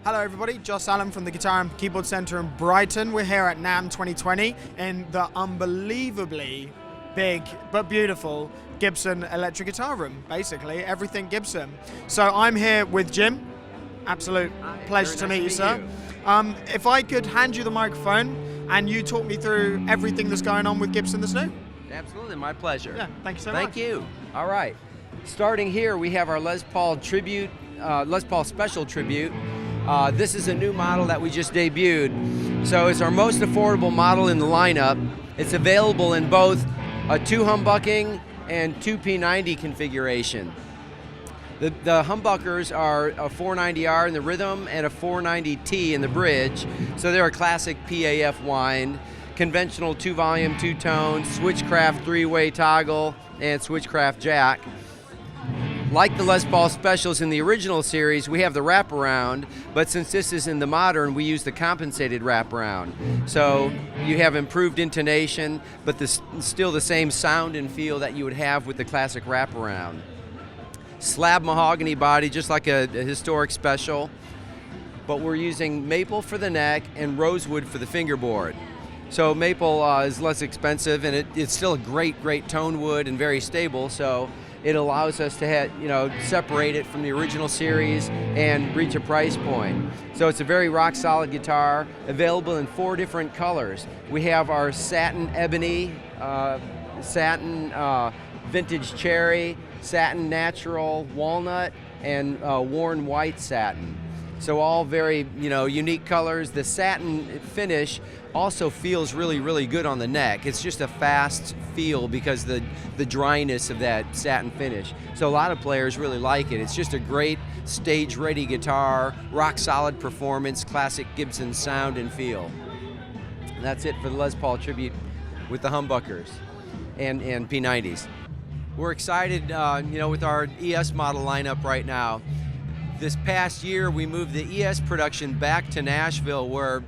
Hello everybody, Josh Allen from the Guitar and Keyboard Centre in Brighton. We're here at Namm 2020 in the unbelievably big but beautiful Gibson electric guitar room, basically, everything Gibson. So I'm here with Jim. Absolute pleasure to meet you, sir. If I could hand you the microphone and you talk me through everything that's going on with Gibson that's new. Absolutely, my pleasure. Yeah, thank you so much. Thank you. All right. Starting here, we have our Les Paul Tribute, Les Paul Special Tribute. This is a new model that we just debuted. So it's our most affordable model in the lineup. It's available in both a 2 humbucking and 2 P90 configuration. The humbuckers are a 490R in the rhythm and a 490T in the bridge. So they're a classic PAF wind, conventional 2-volume, 2-tone, Switchcraft 3-way toggle, and Switchcraft jack. Like the Les Paul Specials in the original series, we have the wraparound, but since this is in the modern, we use the compensated wraparound. So you have improved intonation, but still the same sound and feel that you would have with the classic wraparound. Slab mahogany body, just like a historic special, but we're using maple for the neck and rosewood for the fingerboard. So maple is less expensive, and it's still a great tone wood and very stable. So it allows us to separate it from the original series and reach a price point. So it's a very rock solid guitar, available in 4 different colors. We have our satin ebony, satin vintage cherry, satin natural walnut, and worn white satin. So all very unique colors. The satin finish also feels really good on the neck. It's just a fast feel because the dryness of that satin finish. So a lot of players really like it. It's just a great stage ready guitar, rock solid performance, classic Gibson sound and feel. And that's it for the Les Paul Tribute with the humbuckers and P90s. We're excited with our ES model lineup right now. This past year we moved the ES production back to Nashville, where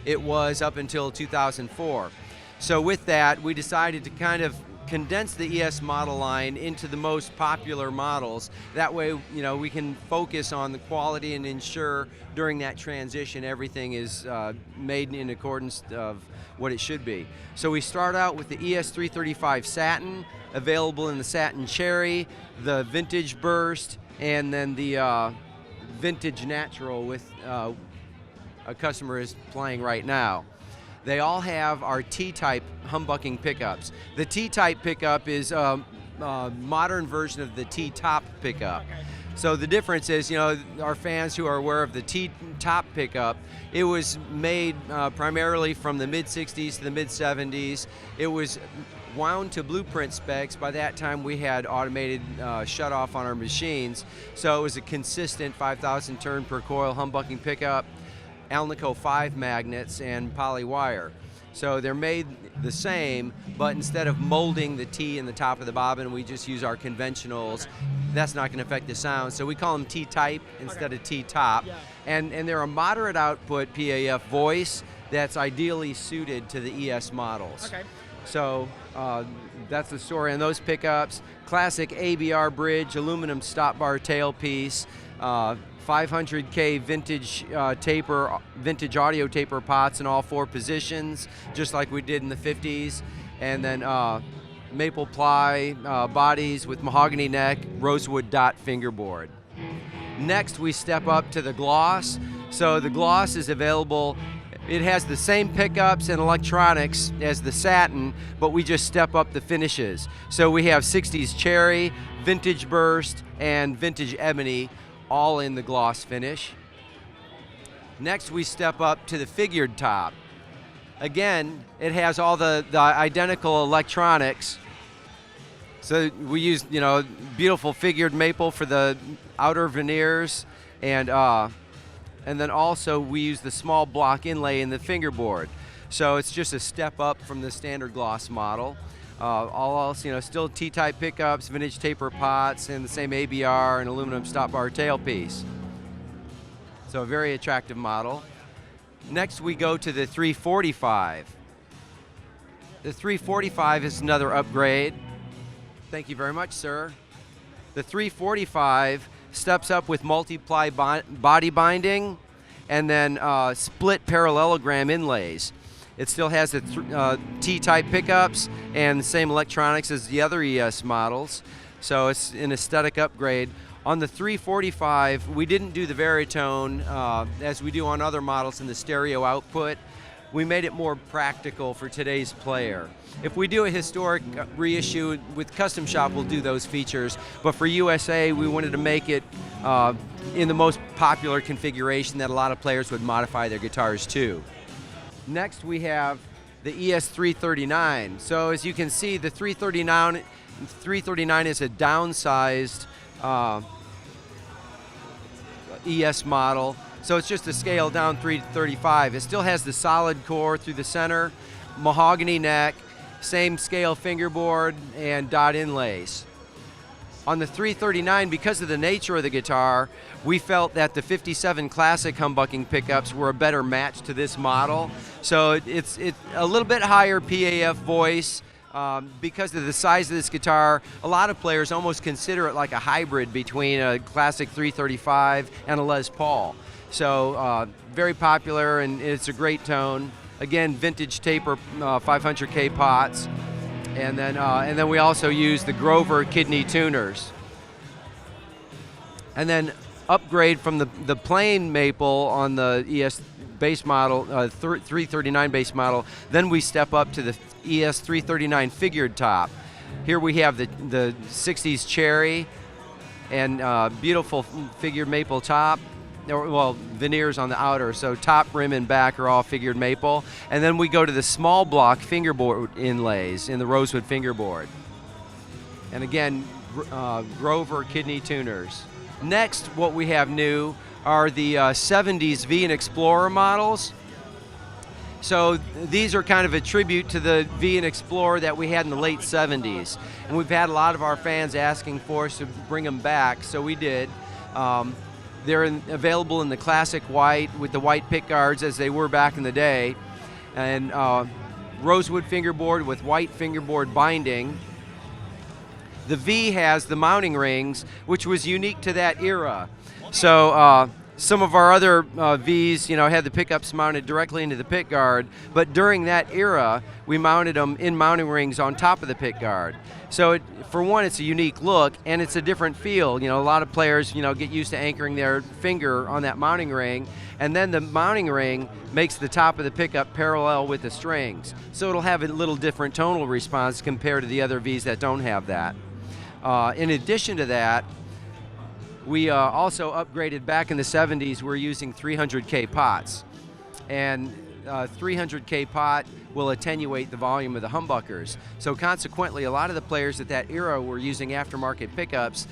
it was up until 2004. So with that, we decided to kind of condense the ES model line into the most popular models. That way, we can focus on the quality and ensure during that transition everything is made in accordance of what it should be. So we start out with the ES335 Satin, available in the Satin Cherry, the Vintage Burst, and then the Vintage Natural with a customer is playing right now. They all have our T-type humbucking pickups. The T-type pickup is a modern version of the T-top pickup. So the difference is, our fans who are aware of the T-top pickup, it was made primarily from the mid-60s to the mid-70s. It was wound to blueprint specs. By that time we had automated shut-off on our machines. So it was a consistent 5,000 turn per coil humbucking pickup, Alnico 5 magnets, and poly wire. So they're made the same, but instead of molding the T in the top of the bobbin, we just use our conventionals. That's not going to affect the sound, so we call them T-type instead of T-top. Yeah. And they're a moderate output PAF voice that's ideally suited to the ES models. Okay. So that's the story on those pickups. Classic ABR bridge, aluminum stop bar tailpiece, 500K vintage vintage audio taper pots in all 4 positions, just like we did in the 50s. And then maple ply bodies with mahogany neck, rosewood dot fingerboard. Next, we step up to the gloss. So the gloss is available. It has the same pickups and electronics as the satin, but we just step up the finishes. So we have 60s cherry, vintage burst, and vintage ebony, all in the gloss finish. Next, we step up to the figured top. Again, it has all the identical electronics. So we use, beautiful figured maple for the outer veneers, and then also we use the small block inlay in the fingerboard. So it's just a step up from the standard gloss model. All else, still T-type pickups, vintage taper pots, and the same ABR and aluminum stop bar tailpiece. So a very attractive model. Next, we go to the 345. The 345 is another upgrade. Thank you very much, sir. The 345 steps up with multi-ply body binding, and then split parallelogram inlays. It still has the T-type pickups and the same electronics as the other ES models, so it's an aesthetic upgrade. On the 345, we didn't do the Veritone as we do on other models in the stereo output. We made it more practical for today's player. If we do a historic reissue with Custom Shop, we'll do those features, but for USA, we wanted to make it in the most popular configuration that a lot of players would modify their guitars to. Next, we have the ES339. So as you can see, the 339 is a downsized ES model. So it's just a scale down 335. It still has the solid core through the center, mahogany neck, same scale fingerboard, and dot inlays. On the 339, because of the nature of the guitar, we felt that the 57 Classic humbucking pickups were a better match to this model. So it's a little bit higher PAF voice. Because of the size of this guitar, a lot of players almost consider it like a hybrid between a Classic 335 and a Les Paul. So very popular, and it's a great tone. Again, vintage taper 500K pots. And then we also use the Grover kidney tuners. And then upgrade from the plain maple on the ES base model, 339 base model, then we step up to the ES 339 figured top. Here we have the 60s cherry and beautiful figured maple top. Well, veneers on the outer, so top, rim, and back are all figured maple. And then we go to the small block fingerboard inlays in the rosewood fingerboard. And again, Grover kidney tuners. Next, what we have new are the 70s V and Explorer models. So these are kind of a tribute to the V and Explorer that we had in the late 70s. And we've had a lot of our fans asking for us to bring them back, so we did. They're available in the classic white with the white pick guards as they were back in the day, and rosewood fingerboard with white fingerboard binding. The V has the mounting rings, which was unique to that era. So some of our other Vs, had the pickups mounted directly into the pick guard, but during that era, we mounted them in mounting rings on top of the pick guard. So for one, it's a unique look, and it's a different feel. A lot of players, get used to anchoring their finger on that mounting ring, and then the mounting ring makes the top of the pickup parallel with the strings. So it'll have a little different tonal response compared to the other Vs that don't have that. In addition to that, we also upgraded back in the 70s. We're using 300K pots, and 300K pot will attenuate the volume of the humbuckers. So consequently, a lot of the players at that era were using aftermarket pickups,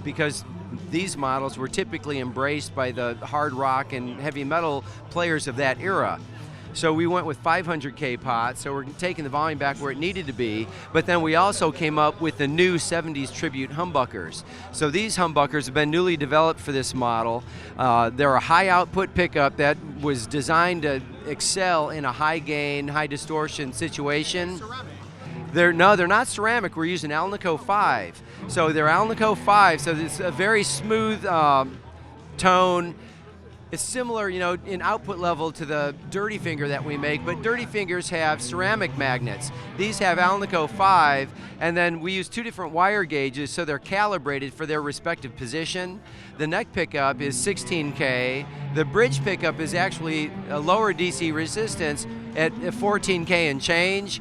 because these models were typically embraced by the hard rock and heavy metal players of that era. So we went with 500K pots, so we're taking the volume back where it needed to be, but then we also came up with the new 70s tribute humbuckers. So these humbuckers have been newly developed for this model. They're a high output pickup that was designed to excel in a high gain, high distortion situation. They're not ceramic, we're using Alnico 5. So they're Alnico 5, so it's a very smooth tone. It's similar, in output level to the Dirty Finger that we make, but Dirty Fingers have ceramic magnets. These have Alnico 5, and then we use two different wire gauges so they're calibrated for their respective position. The neck pickup is 16K. The bridge pickup is actually a lower DC resistance at 14K and change,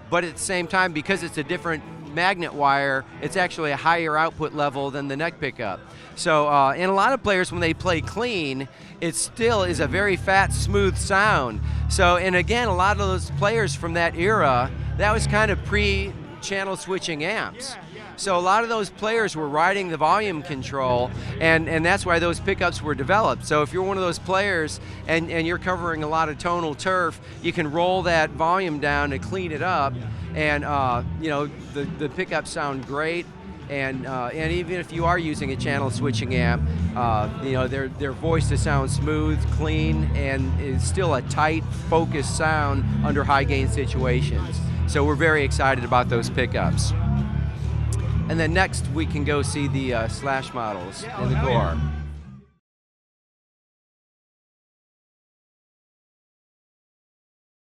but at the same time, because it's a different magnet wire, it's actually a higher output level than the neck pickup. So, and a lot of players, when they play clean, it still is a very fat, smooth sound. So, and again, a lot of those players from that era, that was kind of pre-channel switching amps. So a lot of those players were riding the volume control, and that's why those pickups were developed. So if you're one of those players and you're covering a lot of tonal turf, you can roll that volume down to clean it up, and the pickups sound great. And even if you are using a channel switching amp, they're voiced to sound smooth, clean, and it's still a tight, focused sound under high gain situations. So we're very excited about those pickups. And then next we can go see the Slash models in the Gore.